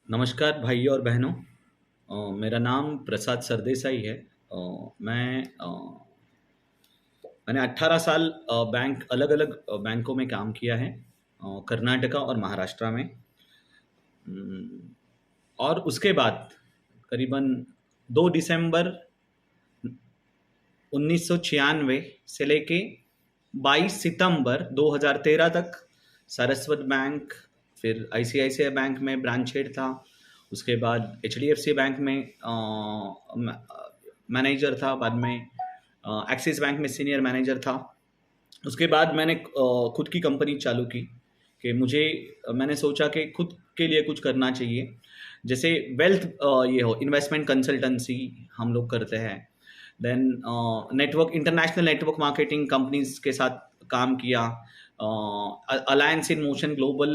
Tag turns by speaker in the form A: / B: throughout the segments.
A: नमस्कार भाई और बहनों। मेरा नाम प्रसाद सरदेसाई है। मैंने 18 साल बैंक अलग-अलग बैंकों में काम किया है, कर्नाटका और महाराष्ट्र में। उम, और उसके बाद करीबन 2 दिसंबर 1996 से लेके 22 सितंबर 2013 तक सारस्वत बैंक, फिर आईसीआईसीआई बैंक में ब्रांच हेड था। उसके बाद एचडीएफसी बैंक में मैनेजर था। बाद में एक्सिस बैंक में सीनियर मैनेजर था। उसके बाद मैंने खुद की कंपनी चालू की कि मैंने सोचा कि खुद के लिए कुछ करना चाहिए। जैसे वेल्थ ये हो इन्वेस्टमेंट कंसल्टेंसी हम लोग करते हैं। Then network international network marketing companies के साथ काम किया। Alliance in motion global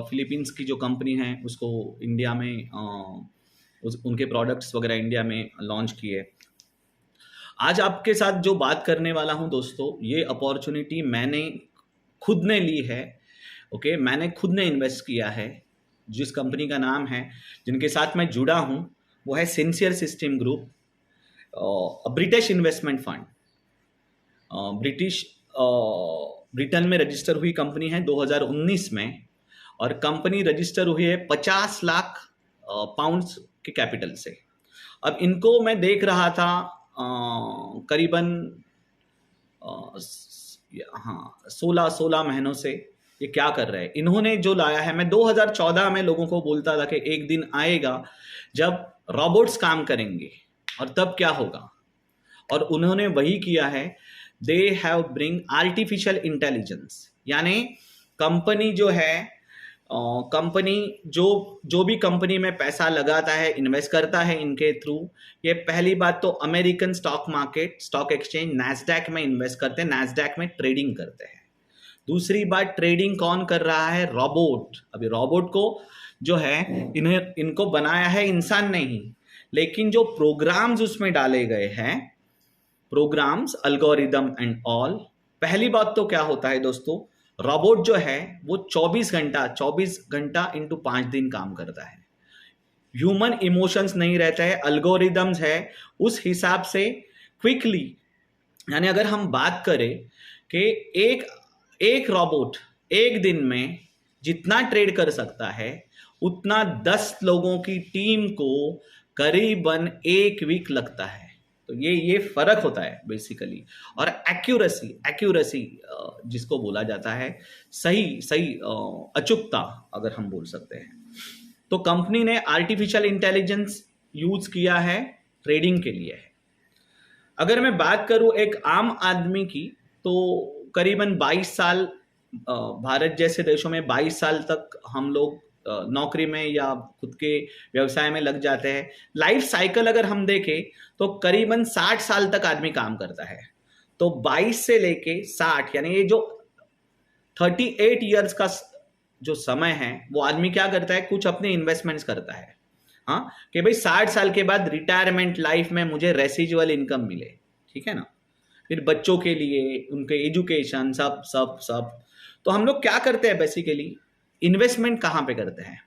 A: Philippines की जो कंपनी है उसको इंडिया में उनके प्रोडक्ट्स वगैरह इंडिया में लॉन्च किए। आज आपके साथ जो बात करने वाला हूं दोस्तों, ये अपॉर्चुनिटी मैंने खुद ने ली है। ओके, मैंने खुद ने इन्वेस्ट किया है। जिस कंपनी का नाम है, जिनके साथ मैं जुड़ा हूं, वो है sincere system group, British investment fund. British Britain में रजिस्टर हुई कंपनी है 2019 में, और कंपनी रजिस्टर हुई है 50 लाख पाउंड्स के कैपिटल से। अब इनको मैं देख रहा था करीबन हाँ 16 महीनों से ये क्या कर रहे हैं। इन्होंने जो लाया है, मैं 2014 में लोगों को बोलता था कि एक दिन आएगा जब रोबोट्स काम करेंगे और तब क्या होगा, और उन्होंने वही किया है। They have bring artificial intelligence, यानी कंपनी जो है, कंपनी जो जो भी कंपनी में पैसा लगाता है, इन्वेस्ट करता है इनके थ्रू, ये पहली बात तो American stock market, stock exchange Nasdaq में इन्वेस्ट करते हैं, नैस्डैक में ट्रेडिंग करते हैं। दूसरी बात, ट्रेडिंग कौन कर रहा है? रोबोट। अभी रोबोट को जो है, इनको बनाया है इंसान नहीं, लेकिन जो प्रोग्राम्स उसमें डाले गए हैं, प्रोग्राम्स, अल्गोरिदम एंड ऑल। पहली बात तो क्या होता है दोस्तों, रोबोट जो है वो 24 घंटा इंटू 5 दिन काम करता है। ह्यूमन इमोशंस नहीं रहता है, अल्गोरिदम्स है उस हिसाब से क्विकली। यानी अगर हम बात करें कि एक एक रोबोट एक दिन में जितना ट्रेड कर सकता है, उतना 10 लोगों की टीम को करीबन 1 वीक लगता है। तो ये फर्क होता है बेसिकली। और एक्यूरेसी एक्यूरेसी जिसको बोला जाता है, सही सही अचूकता अगर हम बोल सकते हैं, तो कंपनी ने आर्टिफिशियल इंटेलिजेंस यूज किया है, ट्रेडिंग के लिए है। अगर मैं बात करूं एक आम आदमी की, तो करीबन 22 साल, भारत जैसे देशों में 22 साल तक हम लोग नौकरी में या खुद के व्यवसाय में लग जाते हैं। लाइफ साइकिल अगर हम देखें तो करीबन 60 साल तक आदमी काम करता है। तो 22 से लेके 60, यानी ये जो 38 ईयर्स का जो समय है, वो आदमी क्या करता है? कुछ अपने इन्वेस्टमेंट्स करता है। हाँ, कि भाई 60 साल के बाद रिटायरमेंट लाइफ में मुझे रेसिजुअल इनकम मिले, ठीक है ना। फिर बच्चों के लिए उनके एजुकेशन, सब सब सब। तो हम लोग क्या करते हैं बेसिकली, इन्वेस्टमेंट कहाँ पे करते हैं?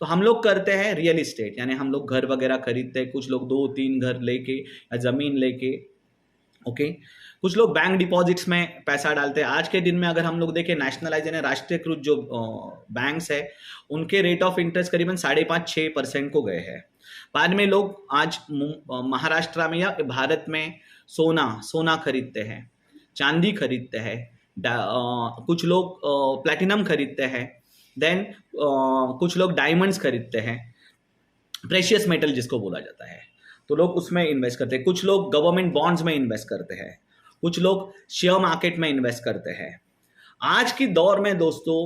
A: तो हम लोग करते हैं रियल इस्टेट, यानी हम लोग घर वगैरह खरीदते हैं। कुछ लोग 2-3 घर लेके या जमीन लेके, ओके। कुछ लोग बैंक डिपॉजिट्स में पैसा डालते हैं। आज के दिन में अगर हम लोग देखें, नेशनलाइज यानी राष्ट्रीयकृत जो बैंक्स है, उनके रेट ऑफ इंटरेस्ट करीबन 5.5-6% को गए हैं। बाद में लोग आज महाराष्ट्र में या भारत में सोना खरीदते हैं, चांदी खरीदते हैं, कुछ लोग प्लैटिनम खरीदते हैं, देन कुछ लोग डायमंड्स खरीदते हैं, प्रेशियस मेटल जिसको बोला जाता है, तो लोग उसमें इन्वेस्ट करते हैं। कुछ लोग गवर्नमेंट बॉन्ड्स में इन्वेस्ट करते हैं, कुछ लोग शेयर मार्केट में इन्वेस्ट करते हैं। आज की दौर में दोस्तों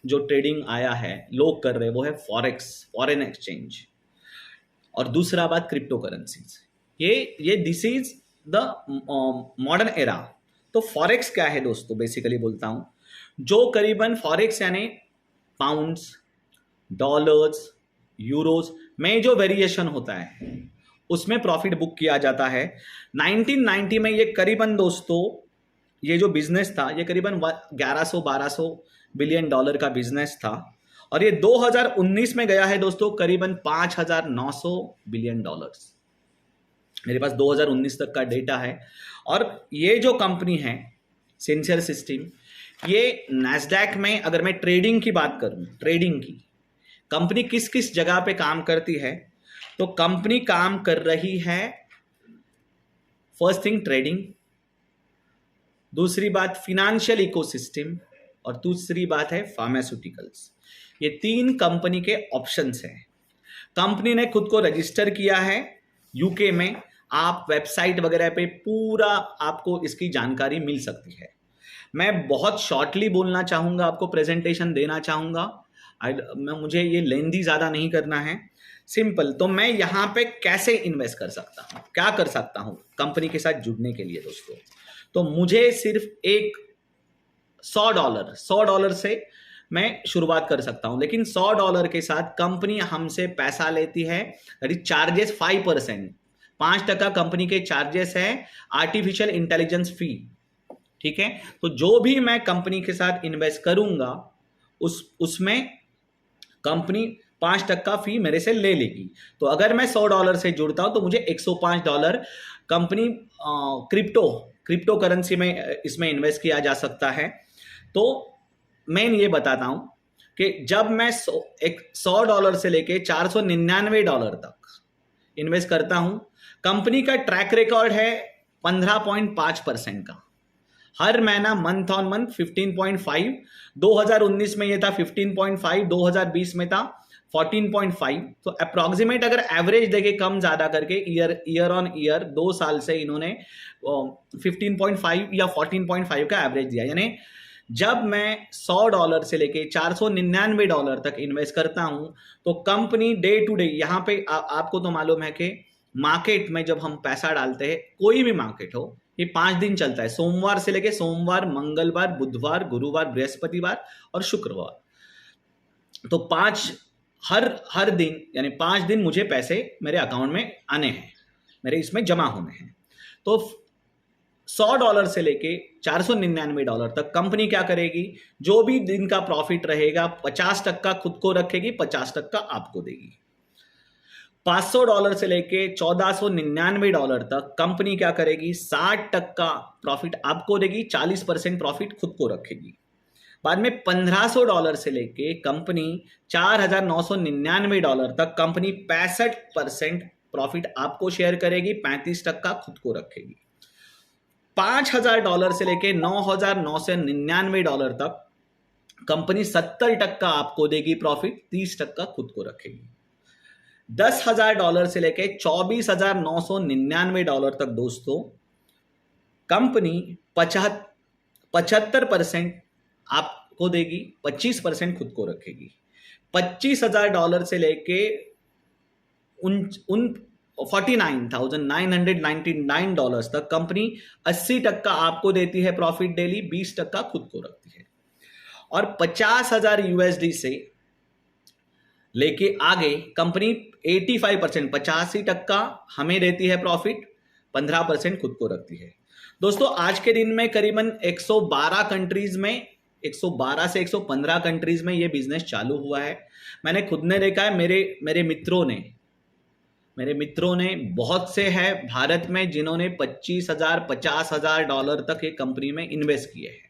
A: जो ट्रेडिंग आया है, लोग कर रहे हैं, वो है फॉरेक्स, फॉरेन एक्सचेंज। और दूसरा बात, क्रिप्टो करेंसीज। ये this is the modern era. तो फॉरेक्स क्या है दोस्तों, बेसिकली बोलता हूं, जो करीबन फॉरेक्स यानी पाउंड्स, डॉलर्स, यूरोस में जो वेरिएशन होता है, उसमें प्रॉफिट बुक किया जाता है। 1990 में ये करीबन दोस्तों, ये जो बिजनेस था, ये करीबन 1100-1200 बिलियन डॉलर का बिजनेस था। और ये 2019 में गया है दोस्तों करीबन $5,900 बिलियन। मेरे पास 2019 तक का डेटा है। और ये जो कंपनी है सिंसियर सिस्टम, ये नैस्डैक में, अगर मैं ट्रेडिंग की बात करूं, ट्रेडिंग की कंपनी किस किस जगह पे काम करती है, तो कंपनी काम कर रही है फर्स्ट थिंग ट्रेडिंग, दूसरी बात फिनेंशियल इकोसिस्टम, और दूसरी बात है फार्मास्यूटिकल्स। ये 3 कंपनी के ऑप्शंस हैं। कंपनी ने खुद को रजिस्टर किया है यूके में। आप वेबसाइट वगैरह पे पूरा आपको इसकी जानकारी मिल सकती है। मैं बहुत शॉर्टली बोलना चाहूँगा, आपको प्रेजेंटेशन देना चाहूँगा। मुझे ये लेंदी ज़्यादा नहीं करना है, सिंपल। तो मैं यहाँ पे कैसे इन्वेस्ट कर सकता हूँ, क्या कर सकता हूँ कंपनी के साथ जुड़ने के लिए दोस्तों? तो मुझे सिर्फ एक $100 से मैं शुरुआत कर सकता हूँ। लेकिन $100 के साथ कंपनी हमसे पैसा लेती है, चार्जेस 5%, 5% कंपनी के चार्जेस है, आर्टिफिशियल इंटेलिजेंस फी। ठीक है, तो जो भी मैं कंपनी के साथ इन्वेस्ट करूंगा उसमें कंपनी 5% फी मेरे से ले लेगी। तो अगर मैं $100 से जुड़ता हूं तो मुझे $105 कंपनी क्रिप्टो करेंसी में इसमें इन्वेस्ट किया जा सकता है। तो मैं ये बताता हूं कि जब मैं $100 से लेके $499 तक इन्वेस्ट करता हूं, कंपनी का ट्रैक रिकॉर्ड है 15.5% का। हर महीना मंथ ऑन मंथ 15.5, 2019 में ये था 15.5, 2020 में था 14.5। तो अप्रॉक्सीमेट अगर एवरेज देखे कम ज्यादा करके ईयर ऑन ईयर 2 साल से इन्होंने 15.5 या 14.5 का एवरेज दिया। यानी जब मैं $100 से लेके $499 तक इन्वेस्ट करता हूं तो कंपनी डे टू डे, यहाँ पे आपको तो मालूम है कि मार्केट में जब हम पैसा डालते हैं, कोई भी मार्केट हो, ये 5 दिन चलता है, सोमवार से लेके सोमवार, मंगलवार, बुधवार, गुरुवार, बृहस्पतिवार और शुक्रवार। तो हर दिन यानी 5 दिन मुझे पैसे मेरे अकाउंट में आने हैं, मेरे इसमें जमा होने हैं। तो $100 से लेके $499 तक कंपनी क्या करेगी, जो भी दिन का प्रॉफिट रहेगा 50% खुद को रखेगी, 50% आपको देगी। $500 से लेके $1,499 तक कंपनी क्या करेगी, 60% प्रॉफिट आपको देगी, 40% प्रॉफिट खुद को रखेगी। बाद में $1,500 से लेके कंपनी $4,999 तक कंपनी 65% प्रॉफिट आपको शेयर करेगी, 35% खुद को रखेगी। $5,000 से लेके $9,999 तक कंपनी 70% आपको देगी प्रॉफिट, 30% खुद को रखेगी। $10,000 से लेके $24,999 तक दोस्तों कंपनी 75% आपको देगी, 25% खुद को रखेगी। $25,000 से लेके $49,999 तक कंपनी 80% आपको देती है प्रॉफिट डेली, 20% खुद को रखती है। और $50,000 USD से लेके आगे कंपनी 85%, 85% हमें देती है प्रॉफिट, 15% खुद को रखती है। दोस्तों आज के दिन में करीबन 112 कंट्रीज में, 112 से 115 कंट्रीज में ये बिजनेस चालू हुआ है। मैंने खुद ने देखा है, मेरे मित्रों ने बहुत से हैं भारत में जिन्होंने $25,000, $50,000 तक एक कंपनी में इन्वेस्ट किए हैं।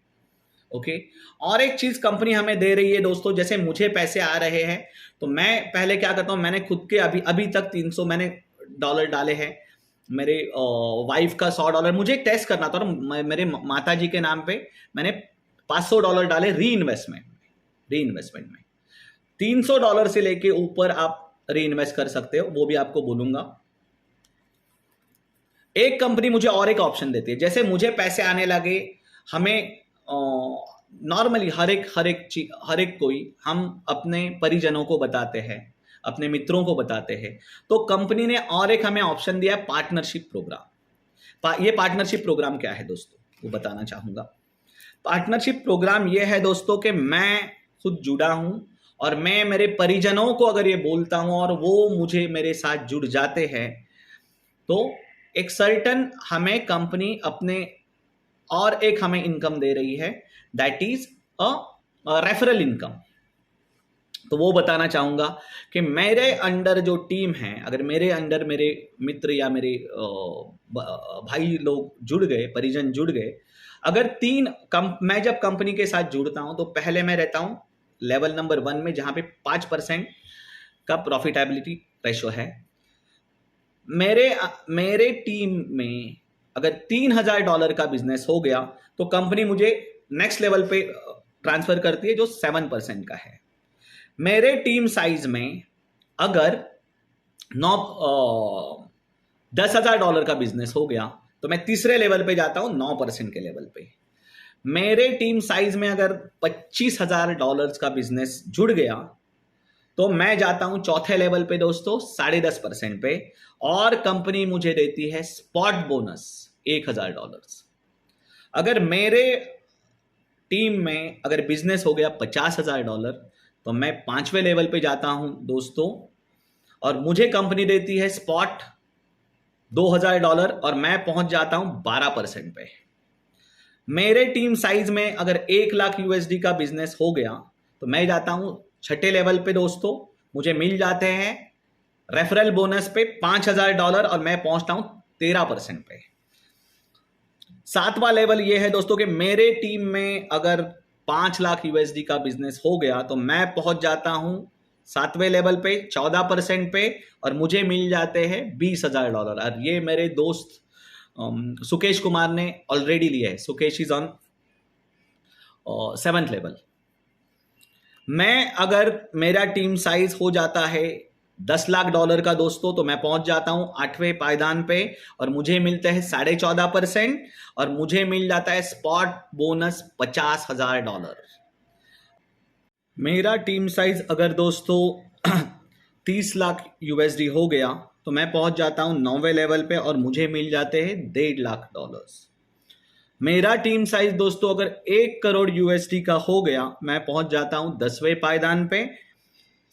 A: ओके, और एक चीज कंपनी हमें दे रही है दोस्तों, जैसे मुझे पैसे आ रहे हैं तो मैं पहले क्या करता हूं, मैंने खुद के अभी तक 300 मैंने डॉलर डाले हैं। मेरे वाइफ का $100, मुझे एक टेस्ट करना था और मेरे माता जी के नाम पे मैंने $500 डाले री इन्वेस्टमेंट में। $300 से लेके ऊपर आप री इन्वेस्ट कर सकते हो, वो भी आपको बोलूंगा। एक कंपनी मुझे और एक ऑप्शन देती है, जैसे मुझे पैसे आने लगे, हमें नॉर्मली हर एक कोई हम अपने परिजनों को बताते हैं, अपने मित्रों को बताते हैं। तो कंपनी ने और एक हमें ऑप्शन दिया है, पार्टनरशिप प्रोग्राम। ये पार्टनरशिप प्रोग्राम क्या है दोस्तों, वो बताना चाहूंगा। पार्टनरशिप प्रोग्राम ये है दोस्तों कि मैं खुद जुड़ा हूं और मैं मेरे परिजनों को अगर ये बोलता हूं और वो मुझे मेरे साथ जुड़ जाते हैं, तो एक सर्टन हमें कंपनी अपने और एक हमें इनकम दे रही है, that is a referral income. तो वो बताना चाहूँगा कि मेरे अंडर जो टीम है, अगर मेरे अंडर मेरे मित्र या मेरे भाई लोग जुड़ गए, परिजन जुड़ गए, अगर मैं जब कंपनी के साथ जुड़ता हूँ तो पहले मैं रहता हूँ लेवल नंबर 1 में, जहाँ पे 5% का प्रॉफिटेबिलिटी रेशो है। मेरे टीम में अगर $3,000 का बिजनेस हो गया तो कंपनी मुझे नेक्स्ट लेवल पे ट्रांसफर करती है जो 7% का है। मेरे टीम साइज में अगर $10,000 का बिजनेस हो गया तो मैं तीसरे लेवल पे जाता हूं 9% के लेवल पे। मेरे टीम साइज में अगर $25,000 का बिजनेस जुड़ गया तो मैं जाता हूं चौथे लेवल पे दोस्तों 10.5% पे, और कंपनी मुझे देती है स्पॉट बोनस $1,000। अगर मेरे टीम में अगर बिजनेस हो गया $50,000 तो मैं 5वें लेवल पे जाता हूं दोस्तों, और मुझे कंपनी देती है स्पॉट $2,000 और मैं पहुंच जाता हूं 12% पे। मेरे टीम साइज में अगर 1 लाख USD का बिजनेस हो गया तो मैं जाता हूं 6ठे लेवल पे दोस्तों, मुझे मिल जाते हैं रेफरल बोनस पे $5,000 और मैं पहुंचता हूं 13% पे। 7वां लेवल ये है दोस्तों कि मेरे टीम में अगर 5 लाख USD का बिजनेस हो गया तो मैं पहुंच जाता हूं 7वें लेवल पे 14% पे, और मुझे मिल जाते हैं $20,000। और ये मेरे दोस्त सुकेश कुमार ने ऑलरेडी लिया है। Sukesh is on 7th level. मैं अगर मेरा टीम साइज हो जाता है $10 लाख का दोस्तों तो मैं पहुंच जाता हूं 8वें पायदान पे, और मुझे मिलते हैं 14.5%, और मुझे मिल जाता है स्पॉट बोनस $50,000। मेरा टीम साइज अगर दोस्तों 30 लाख USD हो गया तो मैं पहुंच जाता हूं 9वें लेवल पे और मुझे मिल जाते हैं $1.5 लाख। मेरा टीम साइज दोस्तों अगर 1 करोड़ USD का हो गया मैं पहुंच जाता हूं 10वें पायदान पे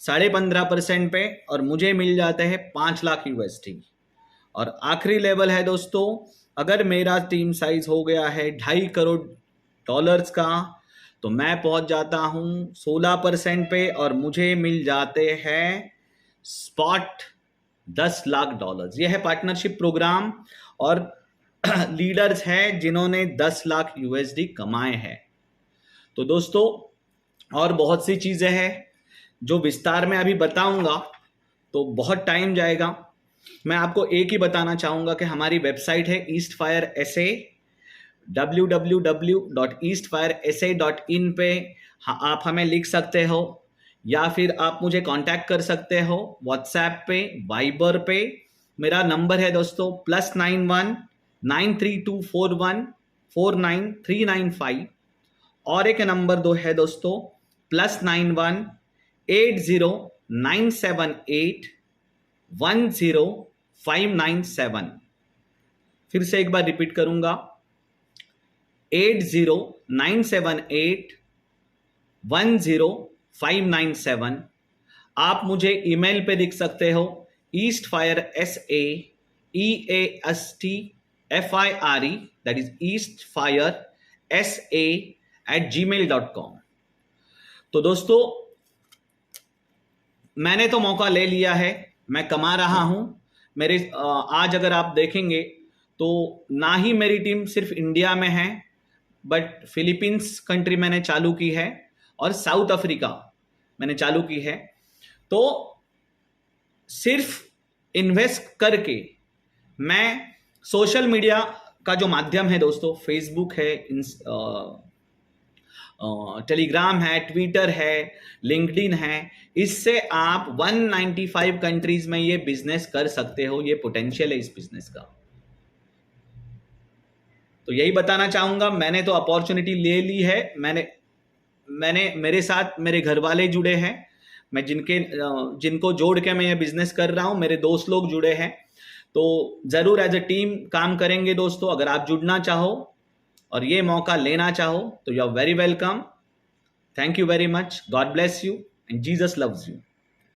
A: 15.5% पे, और मुझे मिल जाते हैं $5 लाख USD। और आखिरी लेवल है दोस्तों, अगर मेरा टीम साइज हो गया है $2.5 करोड़ का तो मैं पहुंच जाता हूं 16% पे, और मुझे मिल जाते हैं स्पॉट $10 लाख। यह है पार्टनरशिप प्रोग्राम, और लीडर्स हैं जिन्होंने 10 लाख USD कमाए हैं। तो दोस्तों और बहुत सी चीजें हैं जो विस्तार में अभी बताऊंगा तो बहुत टाइम जाएगा। मैं आपको एक ही बताना चाहूंगा कि हमारी वेबसाइट है ईस्टफायर SA, www.eastfiresa.in पे आप हमें लिख सकते हो, या फिर आप मुझे कांटेक्ट कर सकते हो व्हाट्सएप पे, वाइबर पे। मेरा नंबर है दोस्तों +91 93241 49395, और एक नंबर दो है दोस्तों +91 80978 10597। फिर से एक बार रिपीट करूंगा 80978 10597। आप मुझे ईमेल पे लिख सकते हो eastfiresa EASTFIRE, that is eastfiresa@gmail.com। तो दोस्तों मैंने तो मौका ले लिया है, मैं कमा रहा हूं। मेरे आज अगर आप देखेंगे तो ना ही मेरी टीम सिर्फ इंडिया में है, बट फिलीपींस कंट्री मैंने चालू की है और साउथ अफ्रीका मैंने चालू की है। तो सिर्फ इन्वेस्ट करके मैं सोशल मीडिया का जो माध्यम है दोस्तों, फेसबुक है, टेलीग्राम है, ट्विटर है, लिंक्डइन है, इससे आप 195 कंट्रीज में ये बिजनेस कर सकते हो। ये पोटेंशियल है इस बिजनेस का। तो यही बताना चाहूंगा, मैंने तो अपॉर्चुनिटी ले ली है। मैंने मेरे साथ मेरे घर वाले जुड़े हैं, मैं जिनको जोड़ के मैं ये बिजनेस कर रहा हूं, मेरे दोस्त लोग जुड़े हैं। तो जरूर एज ए टीम काम करेंगे दोस्तों। अगर आप जुड़ना चाहो और ये मौका लेना चाहो तो you are very welcome. Thank you very much. God bless you and Jesus loves you.